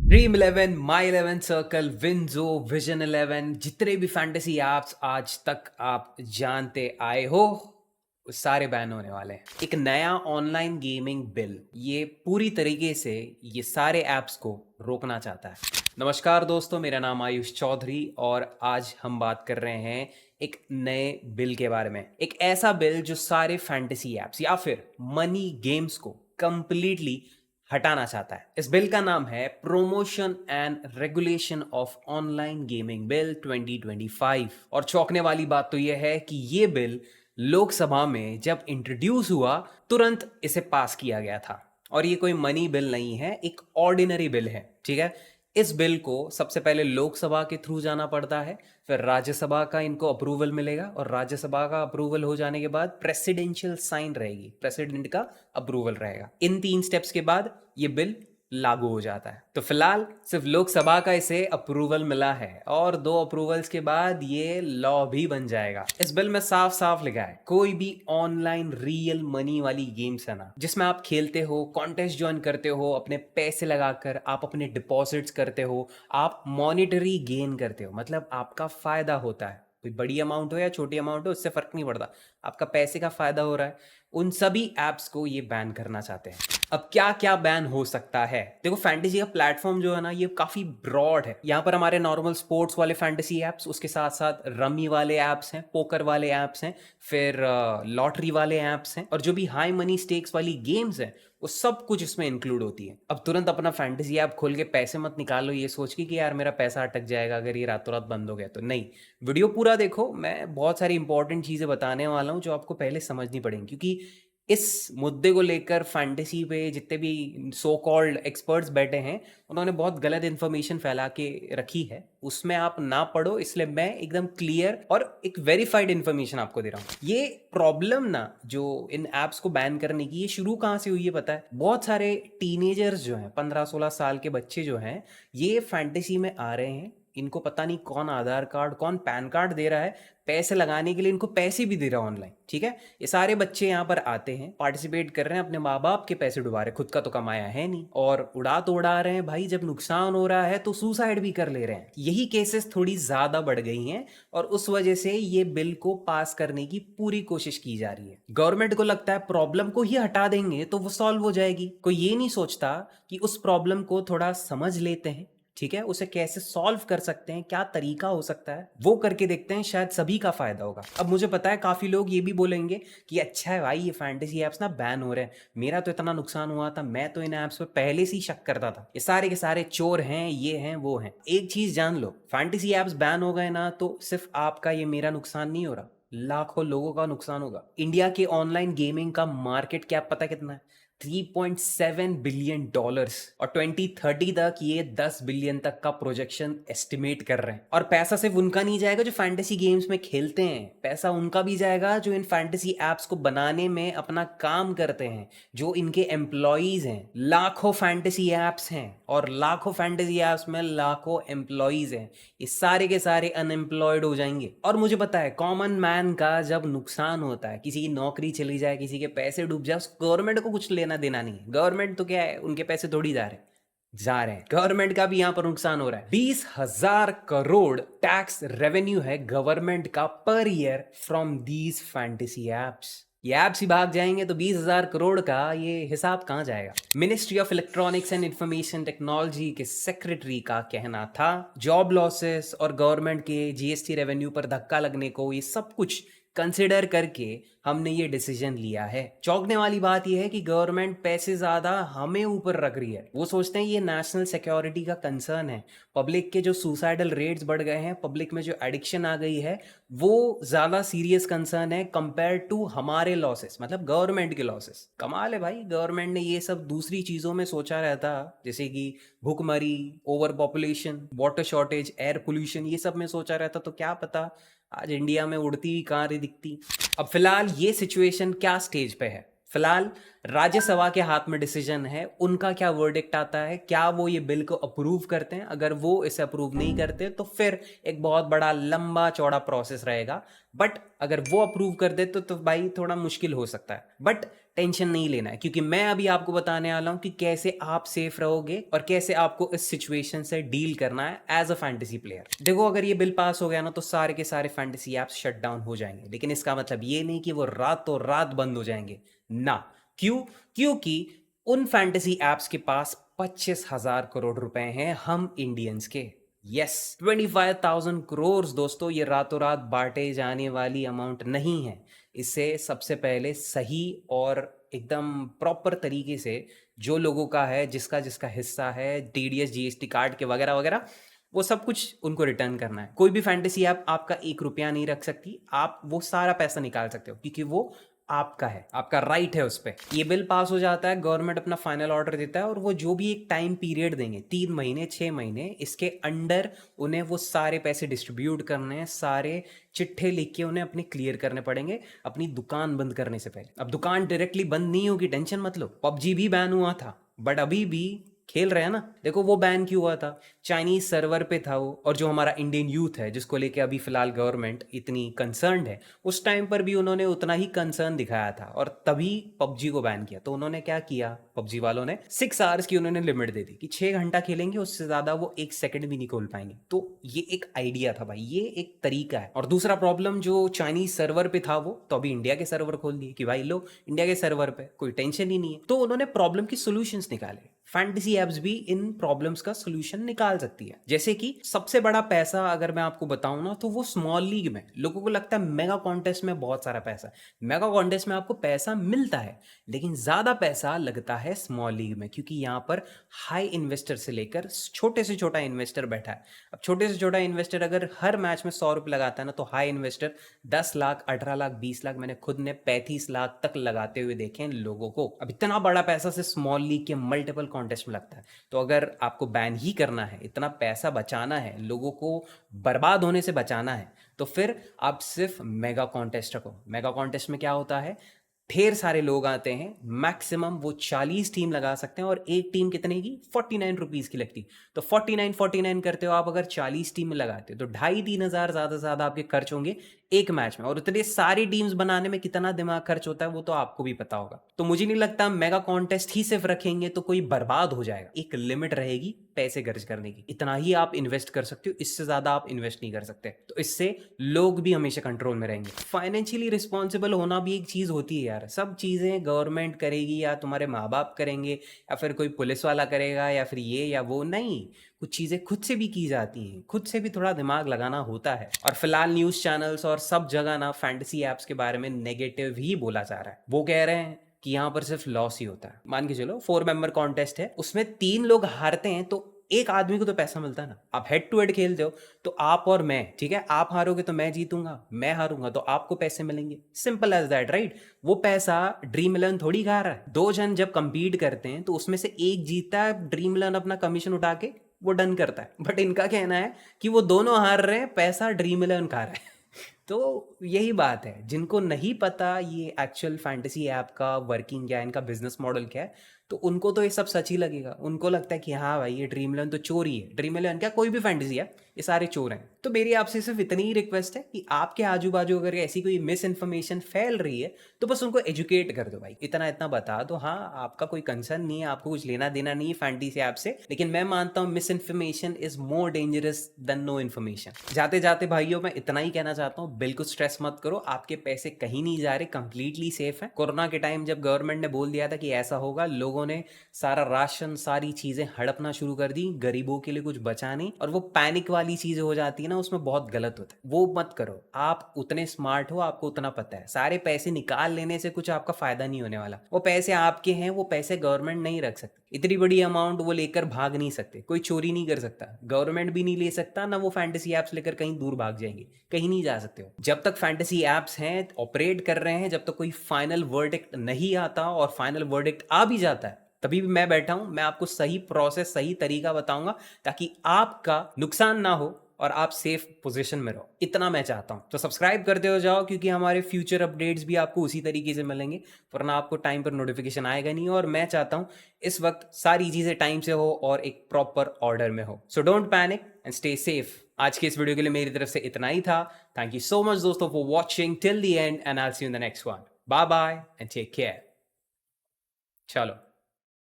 Dream 11, माई 11 circle, WinZO, vision 11, जितने भी fantasy apps आज तक आप जानते आए हो वो सारे बैन होने वाले हैं। एक नया ऑनलाइन गेमिंग बिल ये पूरी तरीके से ये सारे ऐप्स को रोकना चाहता है। नमस्कार दोस्तों, मेरा नाम आयुष चौधरी और आज हम बात कर रहे हैं एक नए बिल के बारे में। एक ऐसा बिल जो सारे फैंटेसी एप्स या फिर मनी गेम्स को कंप्लीटली हटाना चाहता है। इस बिल का नाम है promotion and regulation of online gaming bill 2025। और चौंकने वाली बात तो यह है कि ये बिल लोकसभा में जब इंट्रोड्यूस हुआ तुरंत इसे पास किया गया था। और ये कोई मनी बिल नहीं है, एक ऑर्डिनरी बिल है। ठीक है, इस बिल को सबसे पहले लोकसभा के थ्रू जाना पड़ता है, फिर राज्यसभा का इनको अप्रूवल मिलेगा और राज्यसभा का अप्रूवल हो जाने के बाद प्रेसिडेंशियल साइन रहेगी, प्रेसिडेंट का अप्रूवल रहेगा। इन 3 स्टेप्स के बाद ये बिल लागू हो जाता है। तो फिलहाल सिर्फ लोकसभा का इसे अप्रूवल मिला है और 2 अप्रूवल्स के बाद ये लॉ भी बन जाएगा। इस बिल में साफ साफ लिखा है कोई भी ऑनलाइन रियल मनी वाली गेम्स है ना, जिसमें आप खेलते हो, कॉन्टेस्ट ज्वाइन करते हो, अपने पैसे लगाकर आप अपने डिपॉजिट्स करते हो, आप मॉनिटरी गेन करते हो, मतलब आपका फायदा होता है। कोई बड़ी अमाउंट हो या छोटी अमाउंट हो, उससे फर्क नहीं पड़ता, आपका पैसे का फायदा हो रहा है। उन सभी एप्स को ये बैन करना चाहते हैं। अब क्या क्या बैन हो सकता है? देखो, फैंटेसी का प्लेटफॉर्म जो है ना, ये काफी ब्रॉड है। यहाँ पर हमारे नॉर्मल स्पोर्ट्स वाले फैंटेसी एप्स, उसके साथ साथ रमी वाले एप्स हैं, पोकर वाले एप्स हैं, फिर लॉटरी वाले एप्स हैं, और जो भी हाई मनी स्टेक्स वाली गेम्स हैं वो सब कुछ इसमें इंक्लूड होती है। अब तुरंत अपना फैंटेसी ऐप खोल के पैसे मत निकालो ये सोच के कि यार मेरा पैसा अटक जाएगा अगर ये रातों रात बंद हो गया तो। नहीं, वीडियो पूरा देखो, मैं बहुत सारी इंपॉर्टेंट चीज़ें बताने वाला हूँ जो आपको पहले समझनी पड़ेंगी, क्योंकि इस मुद्दे को लेकर फैंटेसी पे जितने भी सो कॉल्ड एक्सपर्ट्स बैठे हैं उन्होंने बहुत गलत इन्फॉर्मेशन फैला के रखी है, उसमें आप ना पढ़ो। इसलिए मैं एकदम क्लियर और एक वेरीफाइड इन्फॉर्मेशन आपको दे रहा हूँ। ये प्रॉब्लम ना जो इन एप्स को बैन करने की, ये शुरू कहाँ से हुई है पता है? बहुत सारे टीनेजर्स जो हैं, 15-16 साल के बच्चे जो हैं, ये फैंटेसी में आ रहे हैं। इनको पता नहीं कौन आधार कार्ड, कौन पैन कार्ड दे रहा है, पैसे लगाने के लिए इनको पैसे भी दे रहा है ऑनलाइन। ठीक है, ये सारे बच्चे यहाँ पर आते हैं, पार्टिसिपेट कर रहे हैं, अपने माँ बाप के पैसे डुबा रहे हैं, खुद का तो कमाया है नहीं, और उड़ा तो उड़ा रहे हैं भाई। जब नुकसान हो रहा है तो सुसाइड भी कर ले रहे हैं। यही केसेस थोड़ी ज्यादा बढ़ गई हैं और उस वजह से ये बिल को पास करने की पूरी कोशिश की जा रही है। गवर्नमेंट को लगता है प्रॉब्लम को ही हटा देंगे तो वो सॉल्व हो जाएगी। कोई ये नहीं सोचता कि उस प्रॉब्लम को थोड़ा समझ लेते हैं, ठीक है, उसे कैसे सॉल्व कर सकते हैं, क्या तरीका हो सकता है, वो करके देखते हैं, शायद सभी का फायदा होगा। अब मुझे पता है काफी लोग ये भी बोलेंगे कि अच्छा है भाई, ये फैंटेसी एप्स ना बैन हो रहे हैं, मेरा तो इतना नुकसान हुआ था, मैं तो इन एप्स पे पहले से ही शक करता था, ये सारे के सारे चोर हैं, ये हैं वो हैं। एक चीज जान लो, फैंटेसी एप्स बैन हो गए ना तो सिर्फ आपका ये मेरा नुकसान नहीं हो रहा, लाखों लोगों का नुकसान होगा। इंडिया के ऑनलाइन गेमिंग का मार्केट कैप पता कितना है? 3.7 बिलियन डॉलर्स, और 2030 तक ये 10 बिलियन तक का प्रोजेक्शन एस्टिमेट कर रहे हैं। और पैसा सिर्फ उनका नहीं जाएगा जो फैंटेसी गेम्स में खेलते हैं, पैसा उनका भी जाएगा जो इन फैंटेसी एप्स को बनाने में अपना काम करते हैं, जो इनके एम्प्लॉयज हैं। लाखों फैंटेसी एप्स हैं और लाखों फैंटेसी एप्स में लाखों एम्प्लॉयज हैं, ये सारे के सारे अनएम्प्लॉयड हो जाएंगे। और मुझे पता है कॉमन मैन का जब नुकसान होता है, किसी की नौकरी चली जाए, किसी के पैसे डूब जाए, गवर्नमेंट को कुछ लेना देना नहीं है। गवर्नमेंट तो क्या है, उनके पैसे थोड़ी जा रहे हैं, गवर्नमेंट का भी यहां पर नुकसान हो रहा है। 20,000 करोड़ टैक्स रेवेन्यू है गवर्नमेंट का per year from these fantasy apps. ये एप्स ही भाग जाएंगे तो 20,000 करोड़ का ये हिसाब कहां जाएगा? Ministry of electronics and information technology के सेक्रेटरी का कहना था जॉब लॉसेस और गवर्नमेंट के जीएसटी रेवेन्यू पर धक्का लगने को, ये सब कुछ कंसिडर करके हमने ये डिसीजन लिया है। चौंकने वाली बात यह है कि गवर्नमेंट पैसे ज्यादा हमें ऊपर रख रही है। वो सोचते हैं ये नेशनल सिक्योरिटी का कंसर्न है, पब्लिक के जो सुसाइडल रेट्स बढ़ गए हैं, पब्लिक में जो एडिक्शन आ गई है, वो ज्यादा सीरियस कंसर्न है कंपेयर टू हमारे लॉसेस, मतलब गवर्नमेंट के लॉसेस। कमाल है भाई, गवर्नमेंट ने ये सब दूसरी चीजों में सोचा रहता, जैसे कि भूखमरी, over population, water shortage, air pollution, ये सब में सोचा रहता तो क्या पता आज इंडिया में उड़ती हुई कार ही दिखती। अब फिलहाल ये सिचुएशन क्या स्टेज पे है? फिलहाल राज्यसभा के हाथ में डिसीजन है, उनका क्या वर्डिक्ट आता है, क्या वो ये बिल को अप्रूव करते हैं। अगर वो इसे अप्रूव नहीं करते तो फिर एक बहुत बड़ा लंबा चौड़ा प्रोसेस रहेगा, बट अगर वो अप्रूव कर दे तो भाई थोड़ा मुश्किल हो सकता है। बट टेंशन नहीं लेना है, क्योंकि मैं अभी आपको बताने वाला हूं कि कैसे आप सेफ रहोगे और कैसे आपको इस सिचुएशन से डील करना है एज अ फैंटेसी प्लेयर। देखो, अगर ये बिल पास हो गया ना तो सारे के सारे फैंटेसी ऐप्स शट डाउन हो जाएंगे, लेकिन इसका मतलब ये नहीं कि वो रातों रात बंद हो जाएंगे ना। क्यों? क्योंकि उन फैंटेसी ऐप्स के पास 25,000 करोड़ रुपए हैं हम इंडियंस के। यस, 25,000 करोड़ दोस्तों, ये रातों रात बांटे जाने वाली अमाउंट नहीं है। इसे सबसे पहले सही और एकदम प्रॉपर तरीके से जो लोगों का है, जिसका जिसका हिस्सा है, टीडीएस जीएसटी काट के वगैरह वगैरह, वो सब कुछ उनको रिटर्न करना है। कोई भी फैंटेसी ऐप आपका 1 रुपया नहीं रख सकती, आप वो सारा पैसा निकाल सकते हो क्योंकि वो आपका है, आपका राइट है उस पर। ये बिल पास हो जाता है, गवर्नमेंट अपना फाइनल ऑर्डर देता है और वो जो भी एक टाइम पीरियड देंगे, 3 महीने 6 महीने, इसके अंडर उन्हें वो सारे पैसे डिस्ट्रीब्यूट करने हैं, सारे चिट्ठे लिख के उन्हें अपने क्लियर करने पड़ेंगे अपनी दुकान बंद करने से पहले। अब दुकान डायरेक्टली बंद नहीं होगी, टेंशन मत लो। पबजी भी बैन हुआ था बट अभी भी खेल रहे हैं ना। देखो वो बैन क्यों हुआ था, चाइनीज सर्वर पे था वो, और जो हमारा इंडियन यूथ है जिसको लेके अभी फिलहाल गवर्नमेंट इतनी कंसर्न्ड है, उस टाइम पर भी उन्होंने उतना ही कंसर्न दिखाया था और तभी पबजी को बैन किया। तो उन्होंने क्या किया, पबजी वालों ने 6 आवर्स की उन्होंने लिमिट दे दी कि 6 घंटा खेलेंगे, उससे ज्यादा वो 1 सेकंड भी नहीं खोल पाएंगे। तो ये एक आइडिया था भाई, ये एक तरीका है। और दूसरा प्रॉब्लम, जो चाइनीज सर्वर पे था वो तो अभी इंडिया के सर्वर खोल दिए कि भाई लो इंडिया के सर्वर पे कोई टेंशन ही नहीं है। तो उन्होंने प्रॉब्लम की सोल्यूशंस निकाले। फैंटेसी एप्स भी इन प्रॉब्लम्स का सोल्यूशन निकाल सकती है। जैसे कि सबसे बड़ा पैसा अगर मैं आपको बताऊं ना तो वो स्मॉल लीग में। लोगों को लगता है मेगा कॉन्टेस्ट में बहुत सारा पैसा है, मेगा कॉन्टेस्ट में आपको पैसा मिलता है, लेकिन ज्यादा पैसा लगता है स्मॉल लीग में, क्योंकि यहाँ पर हाई इन्वेस्टर से लेकर छोटे से छोटा इन्वेस्टर बैठा है। अब छोटे से छोटा इन्वेस्टर अगर हर मैच में 100 रुपये लगाता है ना, तो हाई इन्वेस्टर 10 लाख 18 लाख 20 लाख, मैंने खुद ने 35 लाख तक लगाते हुए देखे हैं लोगों को। अब इतना बड़ा पैसा से स्मॉल लीग के मल्टीपल कॉन्टेस्ट में लगता है। तो अगर आपको बैन ही करना है, इतना पैसा बचाना है, लोगों को बर्बाद होने से बचाना है, तो फिर आप सिर्फ मेगा कॉन्टेस्ट रखो। मेगा कॉन्टेस्ट में क्या होता है, ढेर सारे लोग आते हैं, मैक्सिमम वो 40 टीम लगा सकते हैं, और एक टीम कितने की, 49 रुपीज की लगती। तो 49 करते हो आप, अगर 40 टीम लगाते हो तो 2,500-3,000 ज्यादा से ज्यादा आपके खर्च होंगे एक मैच में। और इतने सारी टीम्स बनाने में कितना दिमाग खर्च होता है वो तो आपको भी पता होगा। तो मुझे नहीं लगता मेगा कॉन्टेस्ट ही सिर्फ रखेंगे तो कोई बर्बाद हो जाएगा। एक लिमिट रहेगी पैसे खर्च करने की, इतना ही आप इन्वेस्ट कर सकते हो, इससे ज्यादा आप इन्वेस्ट नहीं कर सकते। तो इससे लोग भी हमेशा कंट्रोल में रहेंगे। फाइनेंशियली रिस्पॉन्सिबल होना भी एक चीज होती है यार। सब चीजें गवर्नमेंट करेगी या तुम्हारे माँ बाप करेंगे या फिर कोई पुलिस वाला करेगा या फिर ये या वो, नहीं। कुछ चीजें खुद से भी की जाती हैं, खुद से भी थोड़ा दिमाग लगाना होता है। और फिलहाल न्यूज चैनल्स और सब जगह ना फैंटेसी एप्स के बारे में नेगेटिव ही बोला जा रहा है। वो कह रहे हैं कि यहाँ पर सिर्फ लॉस ही होता है। मान के चलो 4 मेंबर कॉन्टेस्ट है, उसमें 3 लोग हारते हैं तो एक आदमी को तो पैसा मिलता है ना। आप हेड टू हेड खेलते हो तो आप और मैं, ठीक है, आप हारोगे तो मैं जीतूंगा, मैं हारूंगा तो आपको पैसे मिलेंगे। Simple as that, right. वो पैसा ड्रीम इलेवन थोड़ी खा रहा है। 2 जन जब कंपीट करते हैं तो उसमें से एक जीतता है, ड्रीम इलेवन अपना कमीशन उठा के वो डन करता है। बट इनका कहना है कि वो दोनों हार रहे हैं, पैसा ड्रीम इलेवन खा रहा है। तो यही बात है, जिनको नहीं पता ये एक्चुअल फैंटेसी ऐप का वर्किंग क्या है, इनका बिजनेस मॉडल क्या है, तो उनको तो ये सब सच ही लगेगा। उनको लगता है कि हाँ भाई ये ड्रीम इलेवन तो चोर ही है। ड्रीम इलेवन क्या, कोई भी फैंटेसी है, ये सारे चोर हैं। तो मेरी आपसे सिर्फ इतनी ही रिक्वेस्ट है कि आपके आजू बाजू अगर ऐसी कोई मिस इन्फॉर्मेशन फैल रही है तो बस उनको एजुकेट कर दो भाई, इतना इतना बता दो। हाँ, आपका कोई कंसर्न नहीं है, आपको कुछ लेना देना नहीं है फैंटेसी ऐप से, लेकिन मैं मानता हूँ misinformation is more dangerous than no information. जाते जाते भाइयों मैं इतना ही कहना चाहता हूँ, बिल्कुल स्ट्रेस मत करो, आपके पैसे कहीं नहीं जा रहे, कंप्लीटली सेफ है। कोरोना के टाइम जब गवर्नमेंट ने बोल दिया था कि ऐसा होगा, लोगों ने सारा राशन सारी चीजें हड़पना शुरू कर दी, गरीबों के लिए कुछ बचा नहीं। और वो पैनिक वाली चीजें हो जाती है ना, उसमें बहुत गलत होता है, वो मत करो। आप उतने स्मार्ट हो, आपको उतना पता है, सारे पैसे निकाल लेने से कुछ आपका फायदा नहीं होने वाला। वो पैसे आपके हैं, वो पैसे गवर्नमेंट नहीं रख सकती। इतनी बड़ी अमाउंट वो लेकर भाग नहीं सकते, कोई चोरी नहीं कर सकता, गवर्नमेंट भी नहीं ले सकता ना। वो फैंटेसी एप्स लेकर कहीं दूर भाग जाएंगे, कहीं नहीं जा सकते हो। जब तक फैंटेसी एप्स हैं, ऑपरेट कर रहे हैं, जब तक कोई फाइनल वर्डिक्ट नहीं आता, और फाइनल वर्डिक्ट आ भी जाता है तभी भी मैं बैठा हूं, मैं आपको सही प्रोसेस सही तरीका बताऊंगा ताकि आपका नुकसान ना हो और आप सेफ पोजीशन में रहो। इतना मैं चाहता हूं। तो सब्सक्राइब करते हो जाओ, क्योंकि हमारे फ्यूचर अपडेट्स भी आपको उसी तरीके से मिलेंगे, वरना आपको टाइम पर नोटिफिकेशन आएगा नहीं। और मैं चाहता हूं इस वक्त सारी चीजें टाइम से हो और एक प्रॉपर ऑर्डर में हो। So don't panic and stay safe. आज के इस वीडियो के लिए मेरी तरफ से इतना ही था। थैंक यू सो मच दोस्तों for watching till the end, and I will see you in the next one. Bye bye and take care. चलो